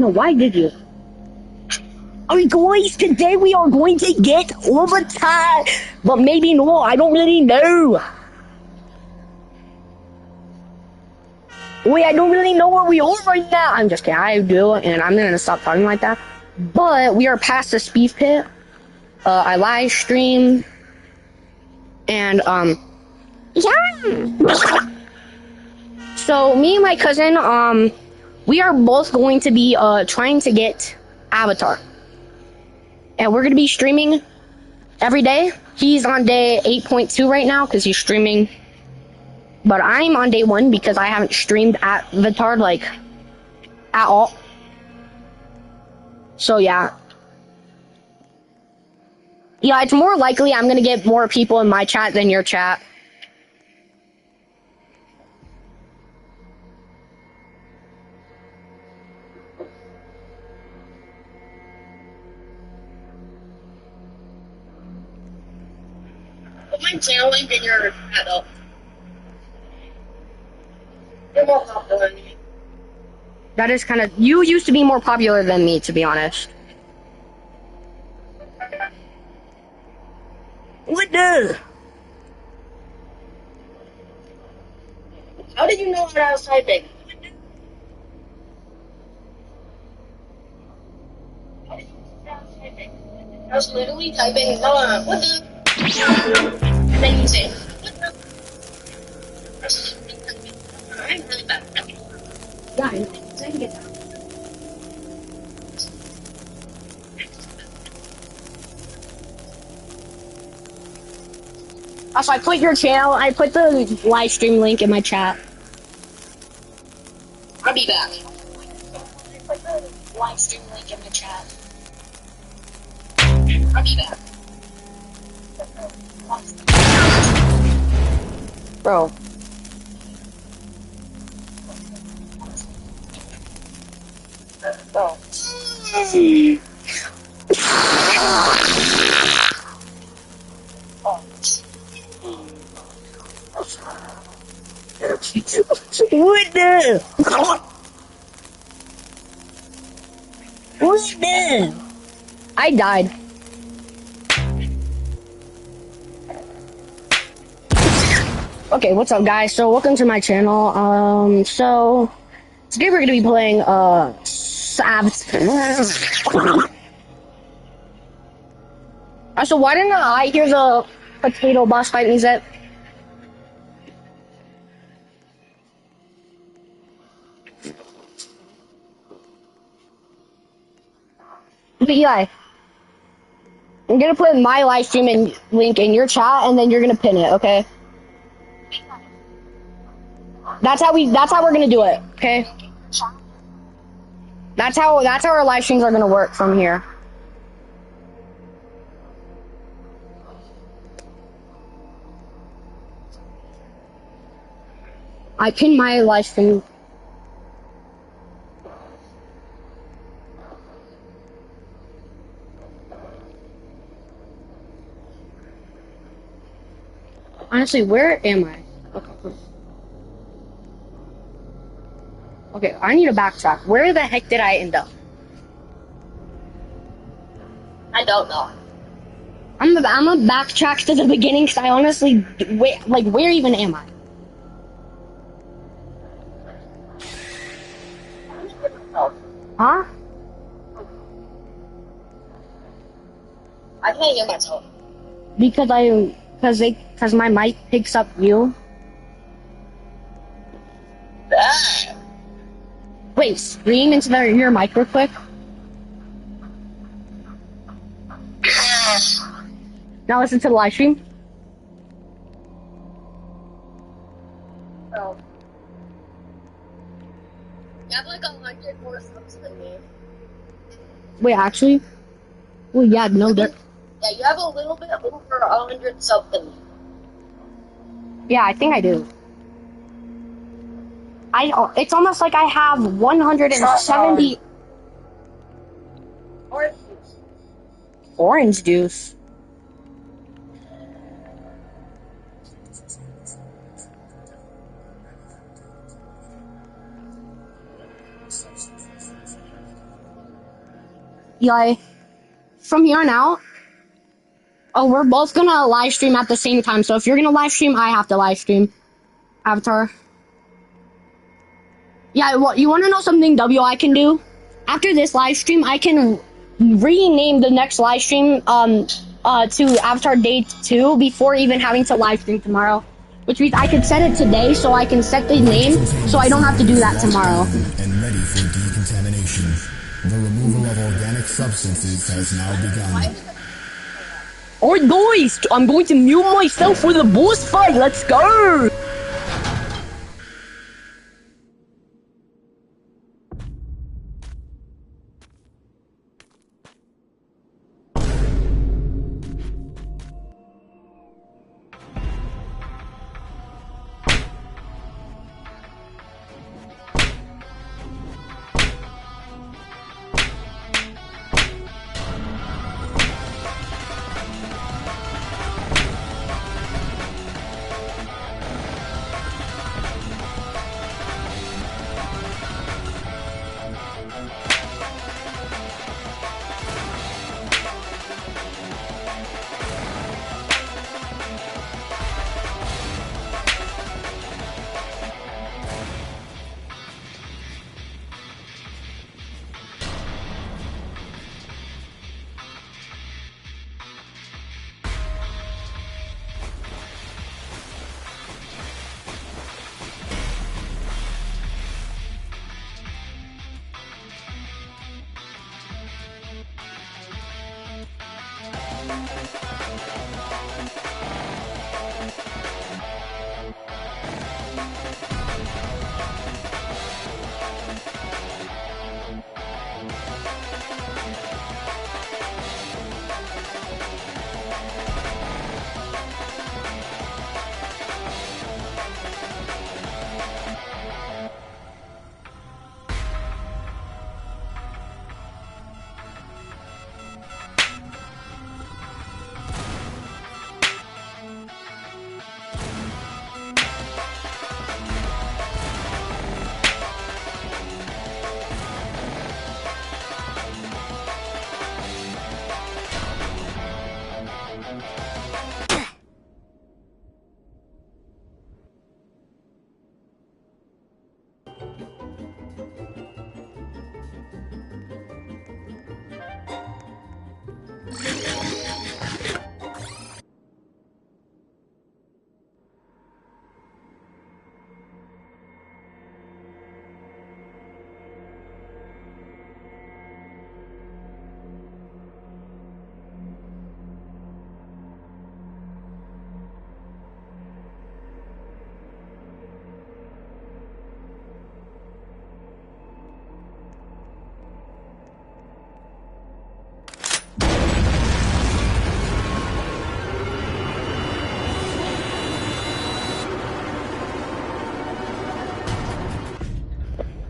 No, why did you? Alright guys, today we are going to get overtime. But maybe no, I don't really know. Wait, I don't really know where we are right now. I'm just kidding, I do, and I'm gonna stop talking like that. But we are past the speed pit. I live stream. And, yeah. So, me and my cousin, we are both going to be, trying to get Avatar. And we're gonna be streaming every day. He's on day 8.2 right now, because he's streaming. But I'm on day 1, because I haven't streamed Avatar, like, at all. So, yeah. Yeah, it's more likely I'm gonna get more people in my chat than your chat. Put my channel link in your chat though. You're more popular than me. That is kind of... You used to be more popular than me, to be honest. What the... How did you know what I was typing? How did you know what I was typing? I was literally typing, what the? And then you say, what the? I'm really bad at typing. Yeah, I can get that. Also, I put your channel, I put the live stream link in my chat. I'll be back. I put the live stream link in my chat. I'll be back. Bro. Bro. What the? What the? I died. Okay, what's up guys? So welcome to my channel. So today we're gonna be playing So why didn't I hear the potato boss fight music? But Eli, I'm gonna put my live stream link in your chat, and then you're gonna pin it, okay? That's how we're gonna do it, okay? That's how our live streams are gonna work from here. I pinned my live stream. Honestly, where am I? Okay. Okay, I need to backtrack. Where the heck did I end up? I don't know. I'm gonna backtrack to the beginning because I honestly, where even am I? Huh? I can't hear myself. Because my mic picks up you. Ah. Wait, scream into your mic real quick. Now listen to the live stream. Bro. You have like 100 more subs than me. Wait, actually? Well, yeah, no, Yeah, you have a little bit over 100 subs than me. Yeah, I think I do. It's almost like I have 170 Orange juice. orange juice. Eli, from here on out, we're both gonna live stream at the same time. So if you're gonna live stream, I have to live stream. Avatar. Yeah, well, you wanna know something I can do? After this live stream, I can rename the next live stream to Avatar Day 2 before even having to live stream tomorrow. Which means I could set it today so I can set the name so I don't have to do that tomorrow. And ready for decontamination. The removal of organic substances has now begun. Alright guys, I'm going to mute myself for the boss fight, let's go!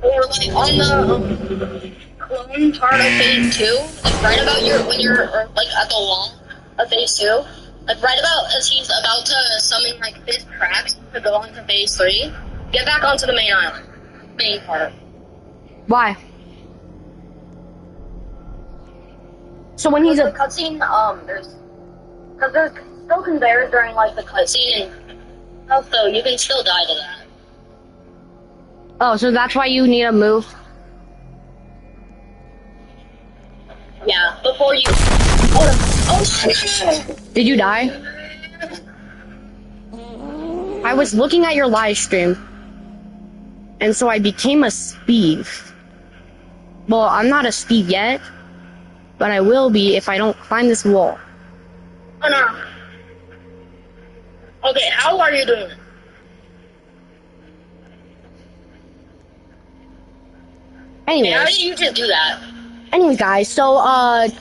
Or like on the clone part of phase 2, like right about when you're like at the wall of phase 2, like right about as he's about to summon like his cracks to go on to phase 3, get back onto the main island. Main part. Why? So when he's a cutscene, because there's still conveyors during like the cutscene, and also you can still die to that. Oh, so that's why you need to move? Yeah, before you... Oh shit! Did you die? I was looking at your live stream, and so I became a Steve. Well, I'm not a Steve yet, but I will be if I don't climb this wall. Oh no. Okay, how are you doing? Anyways. How did you just do that? Anyways, guys, so,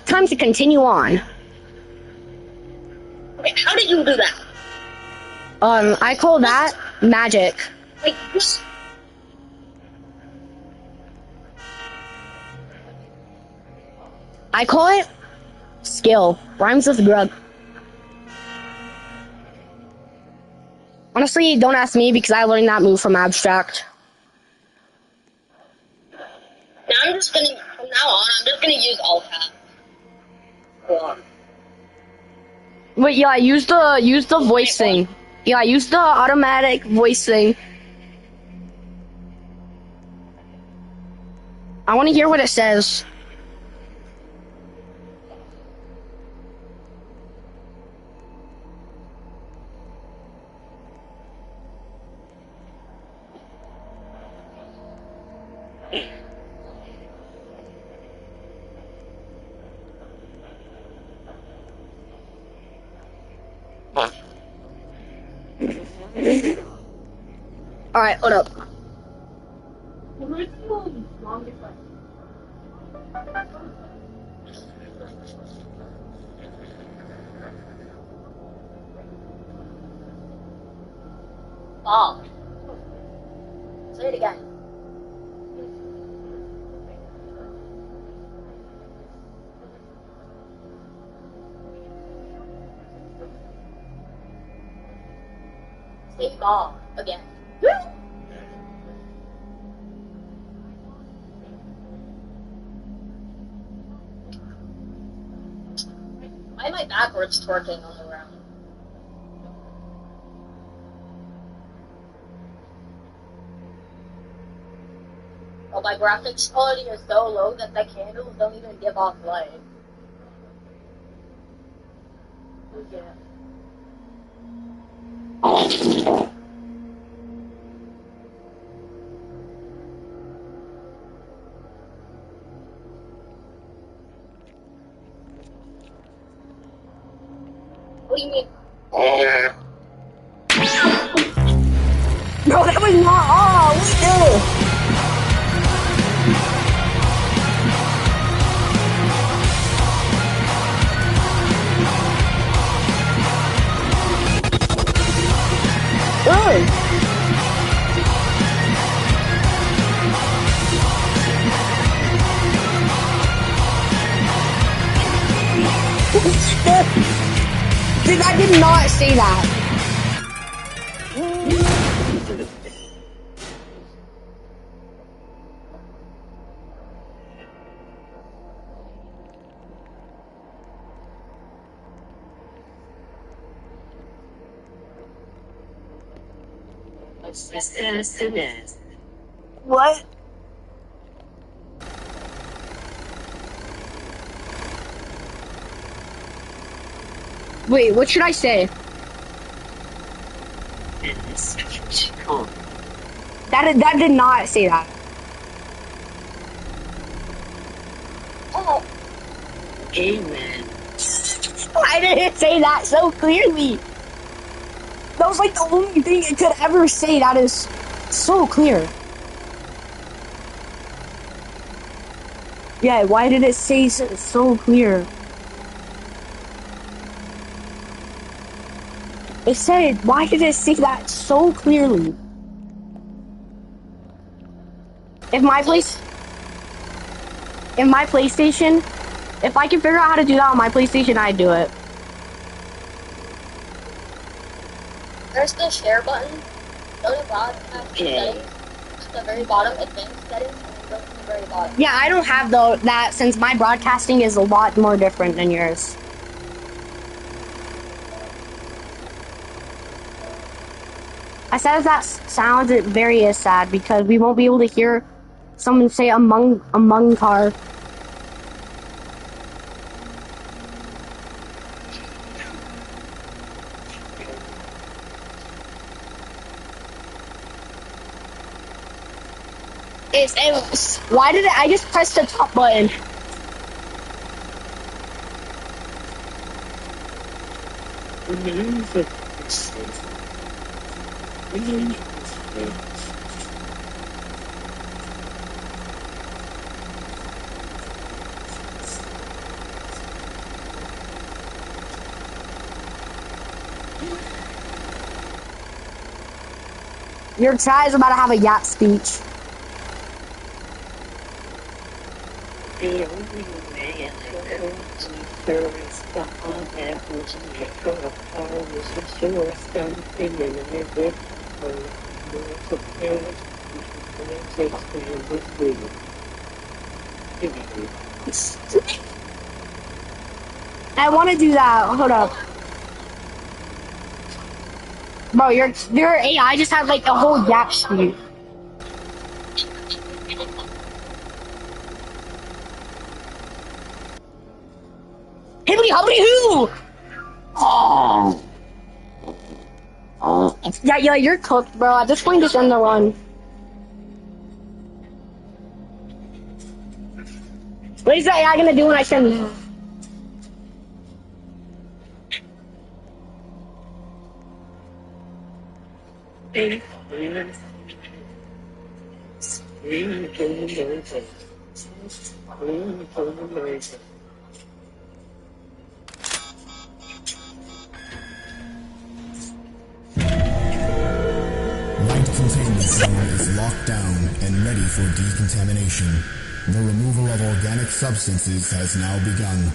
time to continue on. Okay, how did you do that? I call that magic. Like, what? I call it skill. Rhymes with grub. Honestly, don't ask me because I learned that move from Abstract. Now I'm just gonna, from now on, I'm just gonna use alt tab. Wait, yeah, use the voice thing. Yeah, use the automatic voice thing. I want to hear what it says. Alright, hold up. Bob. Say it again. Say Bob again. Why am I backwards twerking on the ground? Oh, my graphics quality is so low that the candles don't even give off light. Yeah. What do you mean? Bro, that was not. Oh, what Dude, I did not say that. What? Wait, what should I say? That did not say that. Oh, Amen. I didn't say that so clearly. That was like the only thing it could ever say that is so clear. Yeah, why did it say so clear? It said, why did it say that so clearly? If my PlayStation, if I can figure out how to do that on my PlayStation, I'd do it. there's the share button. Go to broadcast settings. At the very bottom, advanced settings, and go to the very bottom. Yeah, I don't have that since my broadcasting is a lot more different than yours. I said that sounds very sad because we won't be able to hear someone say among car. Why did I just press the top button? Your chat is about to have a yacht speech. The only way I could service the on-app was in the car was a sure something and I did for prepared and takes me with me. I want to do that. Hold up. Bro, your AI just had like a whole gap speed. Hibbity hobbity hoo! Oh. Yeah, you're cooked, bro. At this point, just end the run. What is that AI gonna do when I send you? Light containment zone is locked down and ready for decontamination. The removal of organic substances has now begun.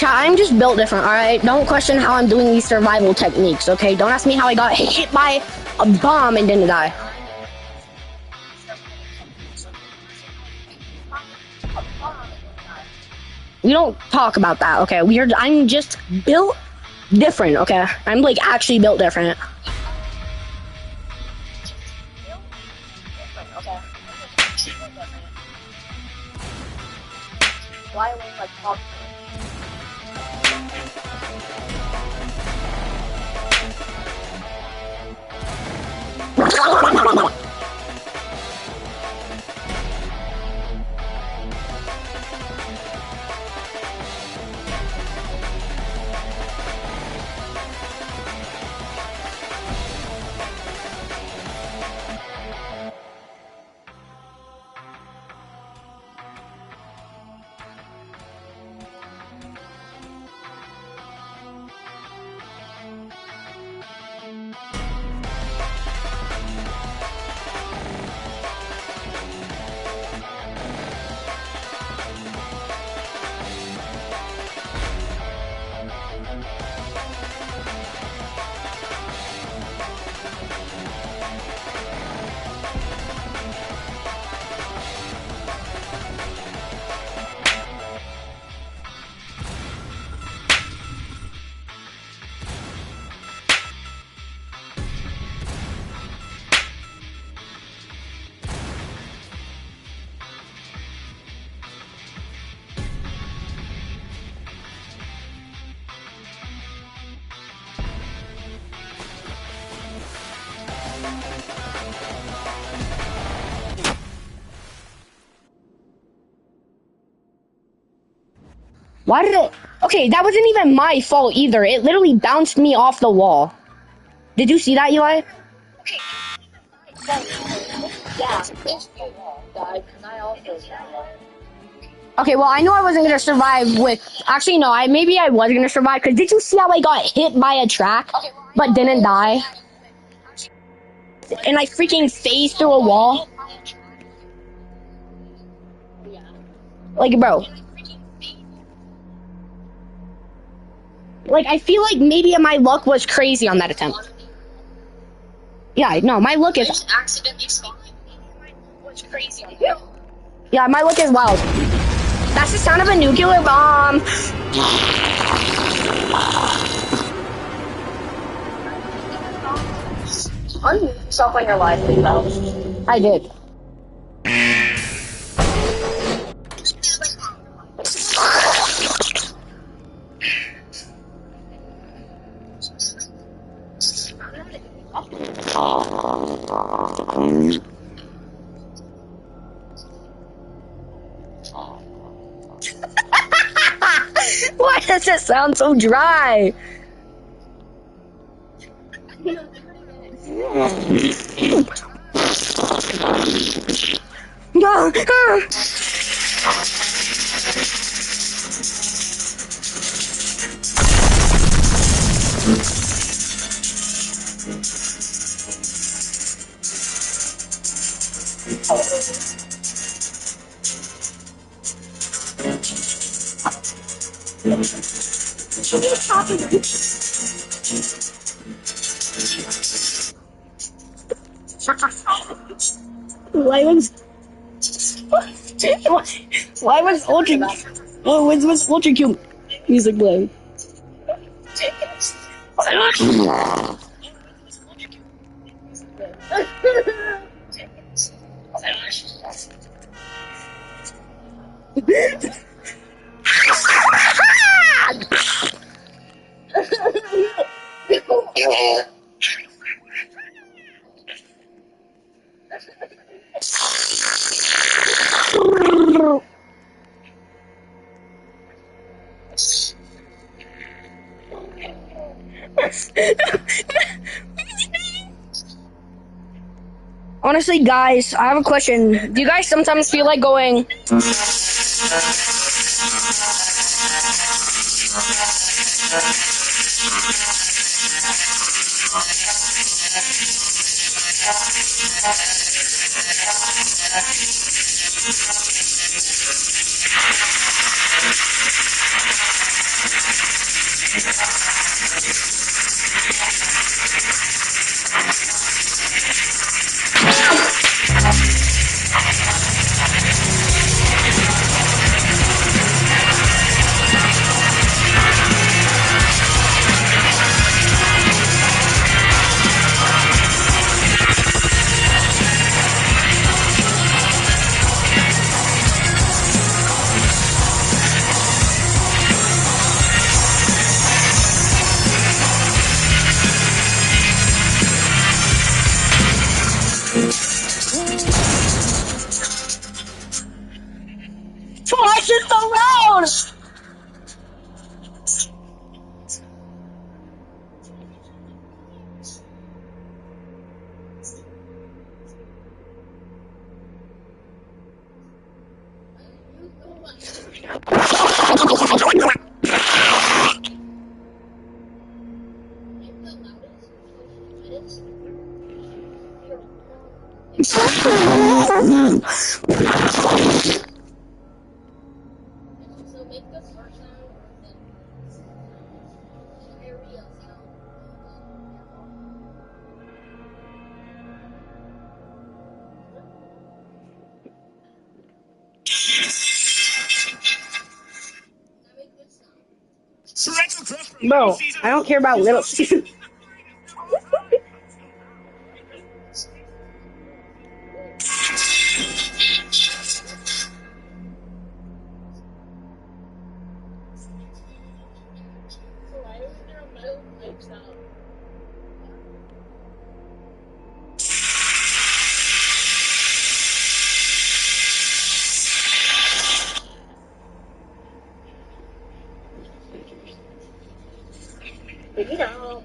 I'm just built different, alright? Don't question how I'm doing these survival techniques, okay? Don't ask me how I got hit by a bomb and didn't die. We don't talk about that, okay? I'm just built different, okay? I'm like actually built different. Why are we like talking? Why did it? Okay, that wasn't even my fault either. It literally bounced me off the wall. Did you see that, Eli? Yeah, it's the wall, guys, because I also died. Okay, well, I know I wasn't gonna survive with. Actually, no. Maybe I was gonna survive. Cause did you see how I got hit by a track, but didn't die? And I freaking phased through a wall. Like, bro. Like, I feel like maybe my luck was crazy on that attempt. Yeah, no, my luck is. Just accidentally spawned. What's crazy on that? Yeah, my luck is wild. That's the sound of a nuclear bomb. Unmute yourself on your live feed, though. I did. Why does it sound so dry? No. Why was Ultra? What's Ultra Cube music playing? Honestly, guys, I have a question. Do you guys sometimes feel like going? Flash it around! Bro, I don't care about little. You know.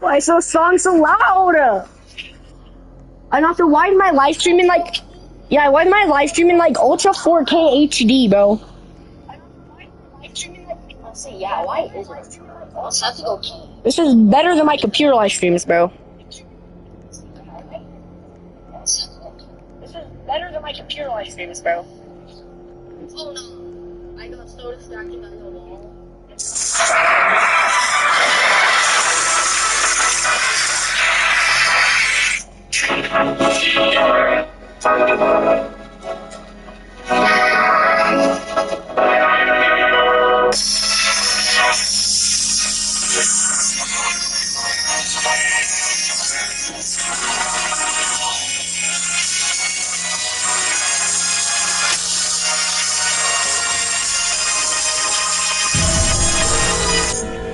Why is the song so loud? I don't know why is my live streaming like, yeah, why is my live streaming like Ultra 4K HD, bro? Let's see, yeah, why is it? Let's have to go key. This is better than my computer live streams, bro. This is better than my computer live streams, bro. Oh no, I got so distracted by the wall.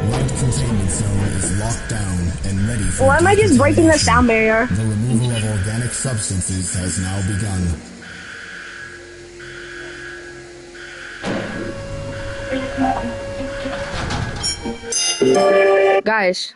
Light containment zone is locked down and ready for Why am I just breaking the sound barrier? The removal of organic substances has now begun. Guys.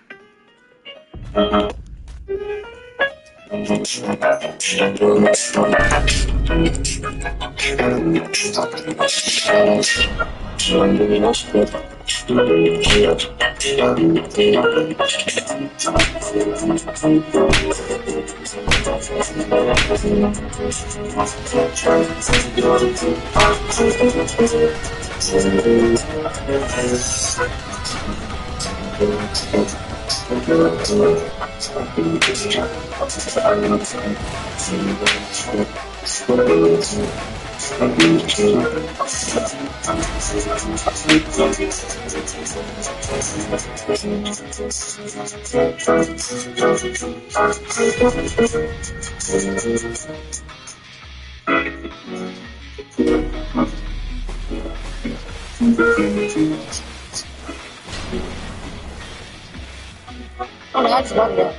Oh, that's wonderful.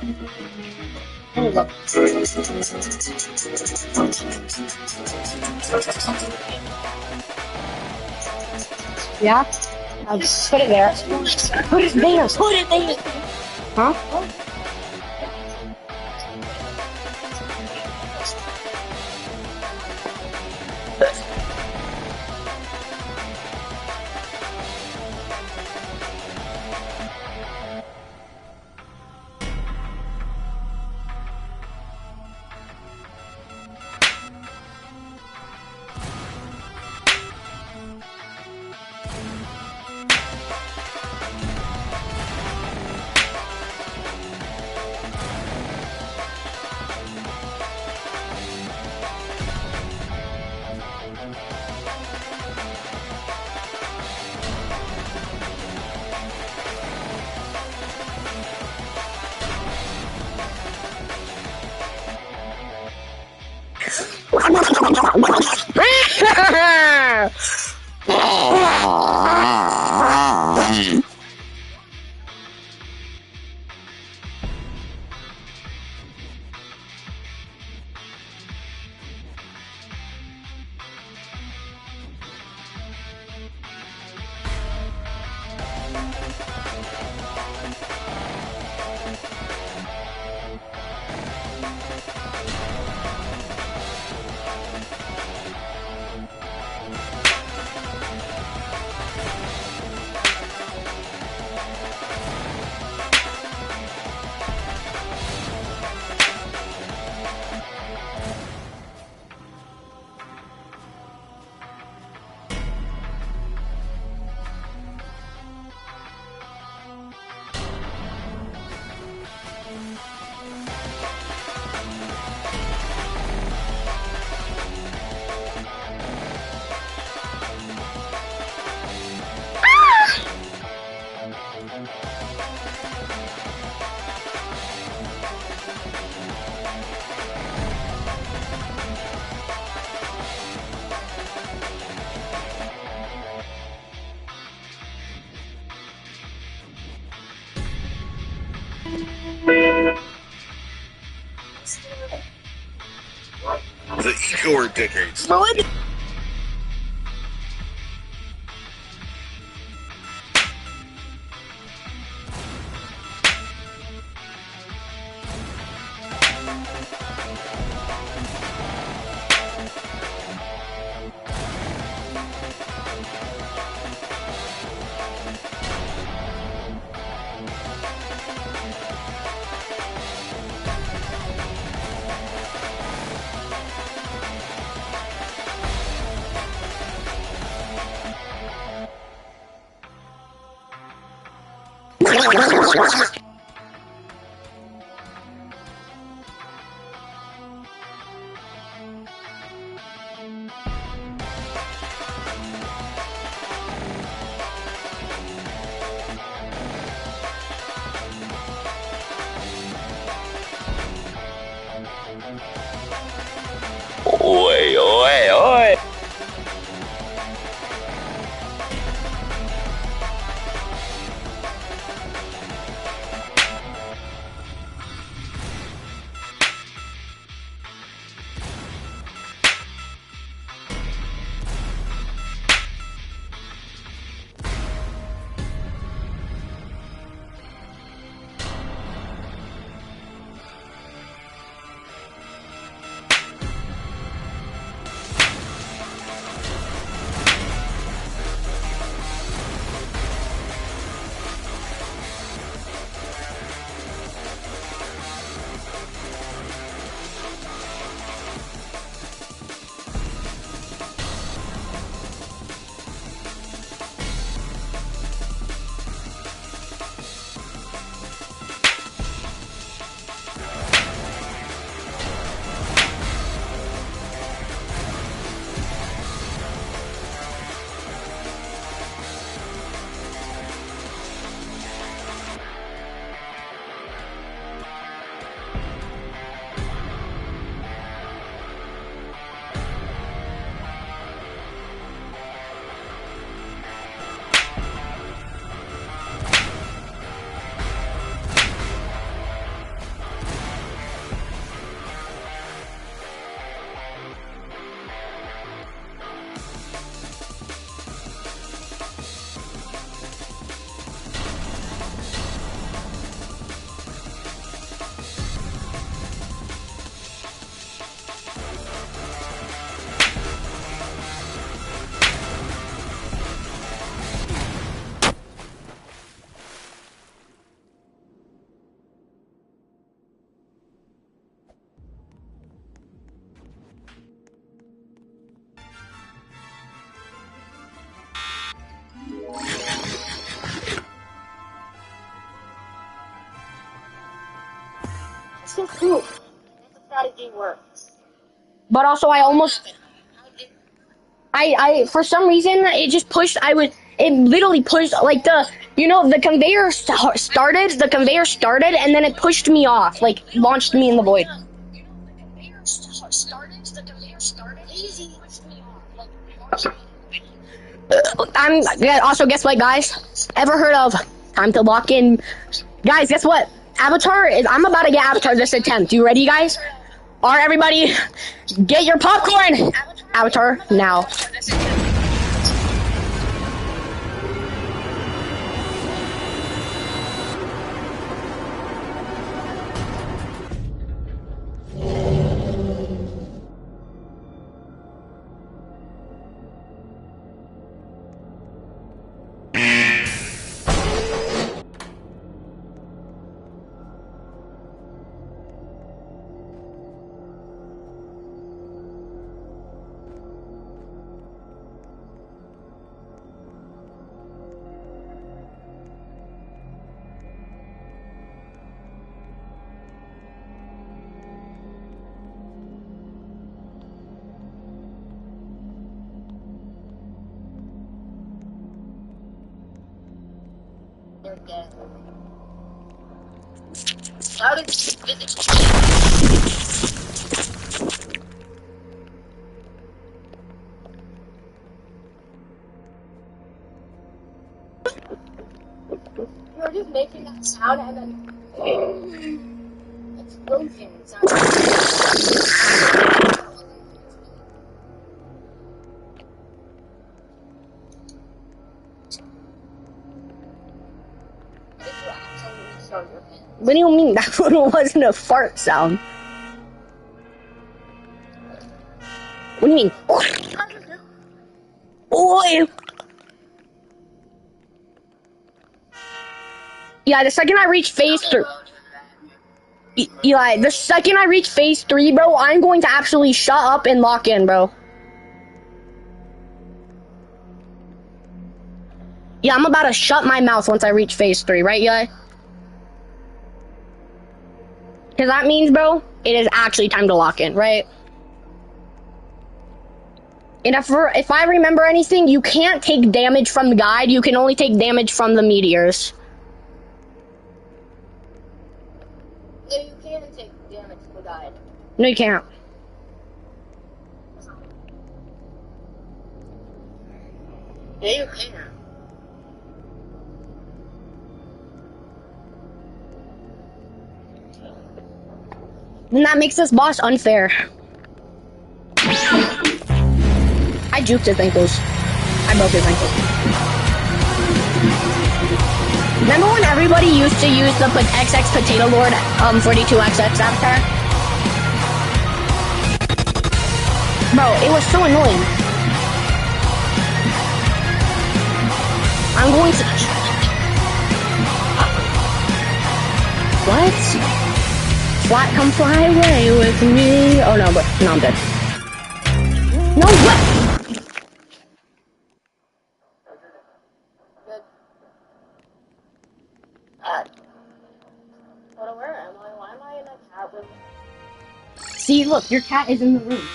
Yeah? I'll just put it there. Put it there. Put it there. Huh? The eco decades. Bro, what? Oi, oi, oi. So cool. The strategy works. But also, I almost, for some reason, it just pushed. It literally pushed like the conveyor started, and then it pushed me off, like launched me in the void. The conveyor started, Easy. Also, guess what, guys? Ever heard of time to lock in? Guys, guess what? Avatar is. I'm about to get Avatar this attempt. You ready, guys? All right, everybody, get your popcorn. Avatar now. You're dead. How did you visit? You're just making that sound and then explosion sound. What do you mean? That one wasn't a fart sound. What do you mean? Oi! Yeah, the second I reach phase 3. Eli, the second I reach phase 3, bro, I'm going to actually shut up and lock in, bro. Yeah, I'm about to shut my mouth once I reach phase 3, right, Eli? Because that means, bro, it is actually time to lock in, right? And if I remember anything, you can't take damage from the guide. You can only take damage from the meteors. No, you can take damage from the guide. No, you can't. Yeah, you can. Then that makes this boss unfair. I juked his ankles. I broke his ankles. Remember when everybody used to use the XX Potato Lord 42XX avatar? Bro, it was so annoying. I'm going to... What? Fly, come fly away with me. Oh no, but no, I'm dead. No, what? Good. Where am I? Why am I in a cat room? See, look, your cat is in the room.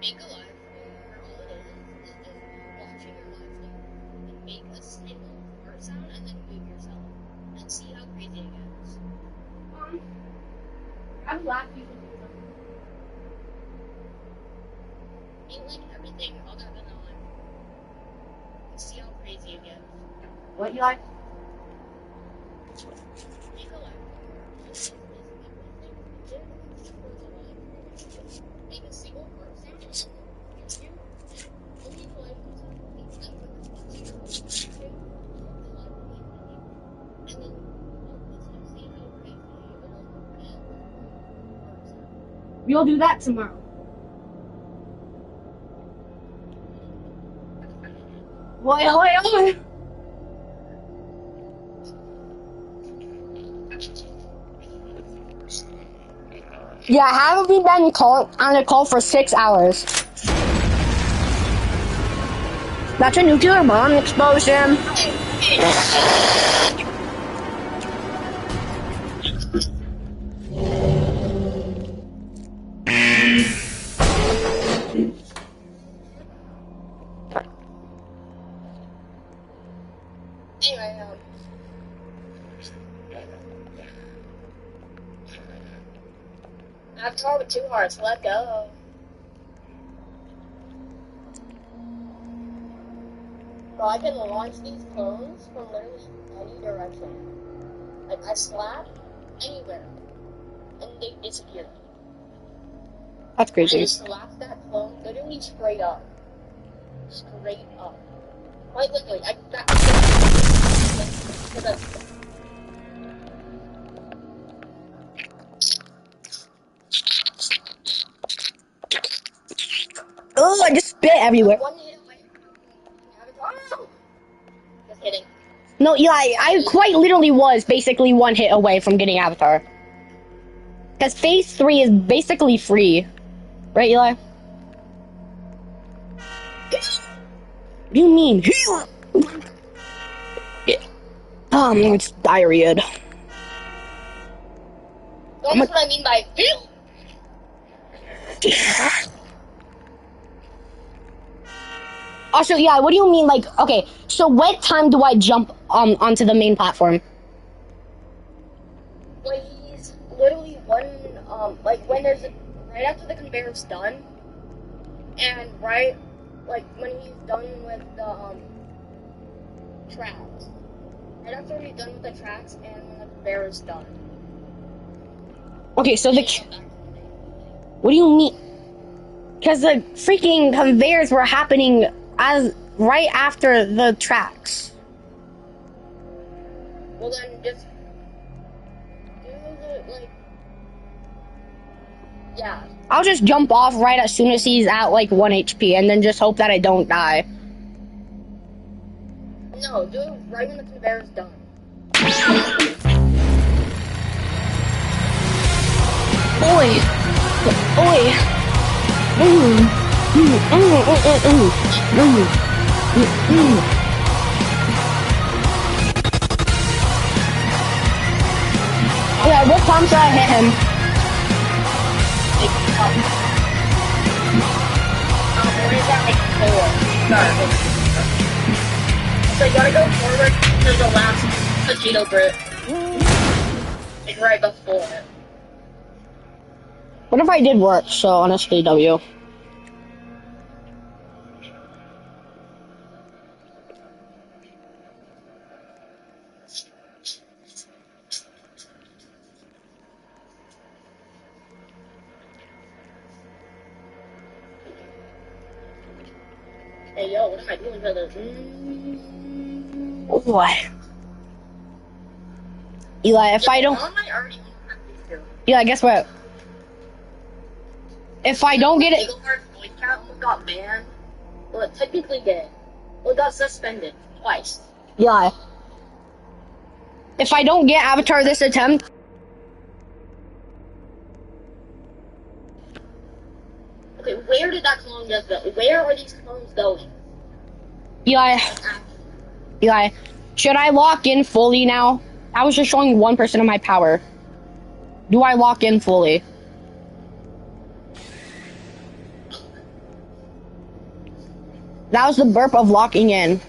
Make a live where all it is just watching your live stream and make a single fart sound and then mute yourself and see how crazy it gets. I'm laughing. Mean like everything other than a live and see how crazy it gets. What you like? Make a live where just everything make a single fart sound and then mute you and only the live and then see how crazy it will get. We'll do that tomorrow. Oi. Yeah, haven't we been on a call for 6 hours? That's a nuclear bomb explosion. Anyway, Avatar with 2 hearts. Let go. Bro, I can launch these clones from literally any direction. Like, I slap anywhere, and they disappear. That's I crazy. just slapped that clone literally straight up. Straight up. Quite literally. Oh, I just spit everywhere. One hit away from Avatar. Just kidding. No, Eli, I quite literally was basically 1 hit away from getting Avatar. Because phase 3 is basically free. Right, Eli? What do you mean? Yeah. It's diarrhea. That's what I mean by feel. Also, yeah, what do you mean, like, okay, so what time do I jump onto the main platform? When he's literally like when there's right after the conveyor's done, and right, like when he's done with the tracks. Right after he's done with the tracks and when the conveyor is done. Okay, so what do you mean? Because the freaking conveyors were happening as right after the tracks. Well then just do the like yeah. I'll just jump off right as soon as he's at like 1 HP and then just hope that I don't die. No, do it right when the conveyor is done. Oi! Oi! Yeah, what time should I hit him? What is that, like 4? So you gotta go forward to the last potato brick. Like right before it. What if I did work, so honestly, W. Hey yo, what am I doing for this? What? Eli, if I don't... Eli, guess what? If I don't get it... got banned. Well, it technically did. Well, it got suspended twice. Eli. If I don't get Avatar this attempt... Okay, where did that clone just go? Where are these clones going? Eli, should I lock in fully now? I was just showing 1% of my power. Do I lock in fully? That was the burp of locking in.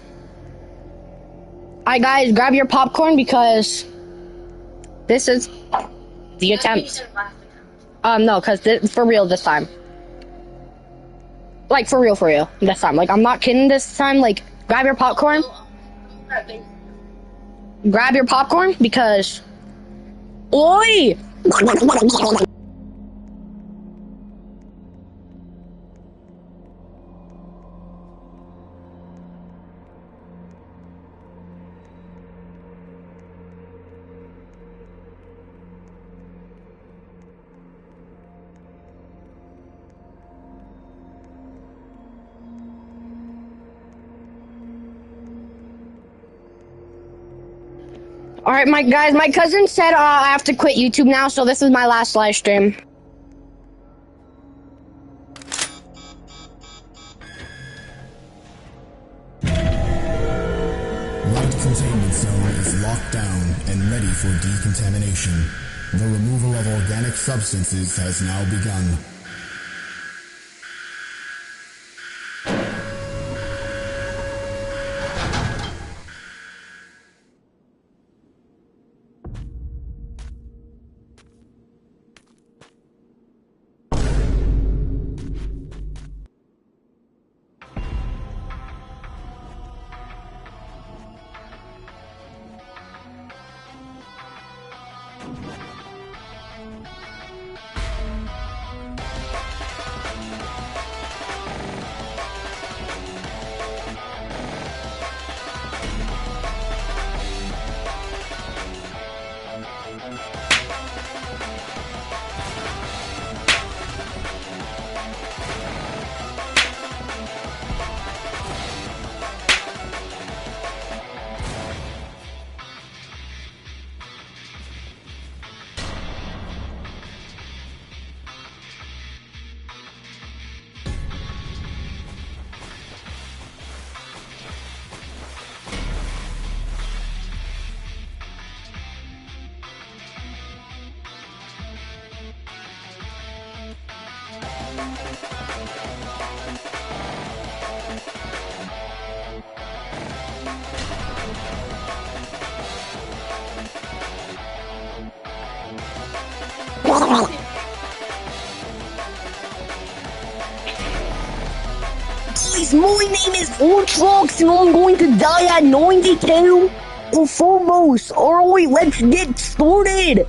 Alright guys, grab your popcorn because this is the attempt. No, because for real this time. Like, for real, this time. Like, I'm not kidding this time. Like, grab your popcorn. Grab your popcorn, because... Oi! Alright, my guys, my cousin said I have to quit YouTube now, so this is my last live stream. Light containment zone is locked down and ready for decontamination. The removal of organic substances has now begun. Guys, my name is Ortrox and I'm going to die at 92 or foremost. Alright, let's get started.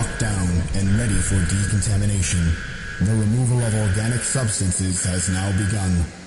locked down and ready for decontamination. The removal of organic substances has now begun.